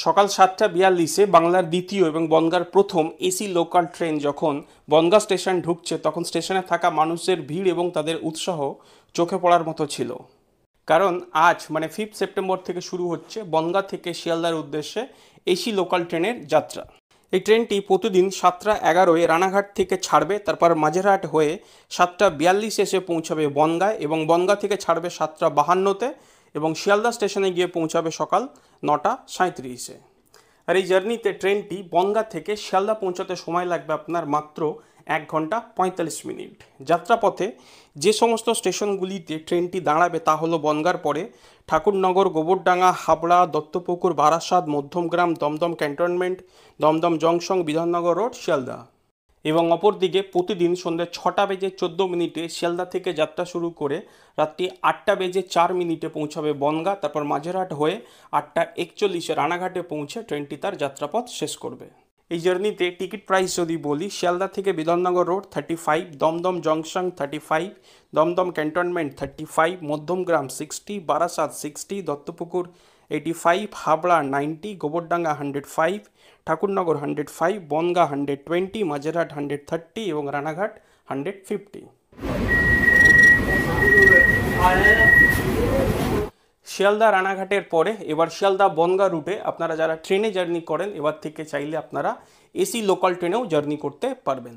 সকাল 7:42-এ বাংলার দ্বিতীয় এবং বনগাঁর প্রথম এসি লোকাল ট্রেন যখন বনগাঁ স্টেশন ঢুকছে, তখন স্টেশনে থাকা মানুষের ভিড় এবং তাদের উৎসাহ চোখে পড়ার মতো ছিল। কারণ আজ মানে 5 সেপ্টেম্বর থেকে শুরু হচ্ছে বনগাঁ থেকে শিয়ালদার উদ্দেশ্যে এসি লোকাল ট্রেনের যাত্রা। এই ট্রেনটি প্রতিদিন 7:11-এ রানাঘাট থেকে ছাড়বে, তারপর মাঝেরহাট হয়ে 7:42 এসে পৌঁছাবে বনগাঁয় এবং বনগাঁ থেকে ছাড়বে 7:52-তে এবং শিয়ালদা স্টেশনে গিয়ে পৌঁছাবে সকাল 9:37-এ। আর এই জার্নিতে ট্রেনটি বনগাঁ থেকে শিয়ালদা পৌঁছাতে সময় লাগবে আপনার মাত্র 1 ঘন্টা 45 মিনিট। যাত্রাপথে যে সমস্ত স্টেশনগুলিতে ট্রেনটি দাঁড়াবে তা হলো বনগাঁর পরে Thakurnagar, Gobardanga, Habra, Duttapukur, Barasat, Madhyamgram, Dum Dum cantonment, Dum Dum junction, Bidhannagar road, Sealdah. এবং অপরদিকে প্রতিদিন সন্ধ্যে 6:14 শিয়ালদা থেকে যাত্রা শুরু করে রাত্রি 8:04 পৌঁছাবে বনগাঁ, তারপর মাঝেরহাট হয়ে 8:41-এ রানাঘাটে পৌঁছে ট্রেনটি তার যাত্রাপথ শেষ করবে। এই জার্নিতে টিকিট প্রাইস যদি বলি, শিয়ালদা থেকে Bidhannagar road 35, Dum Dum junction 35, Dum Dum cantonment 35, Madhyamgram 60, Barasat 60, Duttapukur 85, Habra 90, Gobardanga 105, Thakurnagar 105, Bongaon 120, Majerhat 130 এবং রানাঘাট 150। শিয়ালদা রানাঘাটের পরে এবার শিয়ালদা বনগাঁ রুটে আপনারা যারা ট্রেনে জার্নি করেন, এবার থেকে চাইলে আপনারা এসি লোকাল ট্রেনেও জার্নি করতে পারবেন।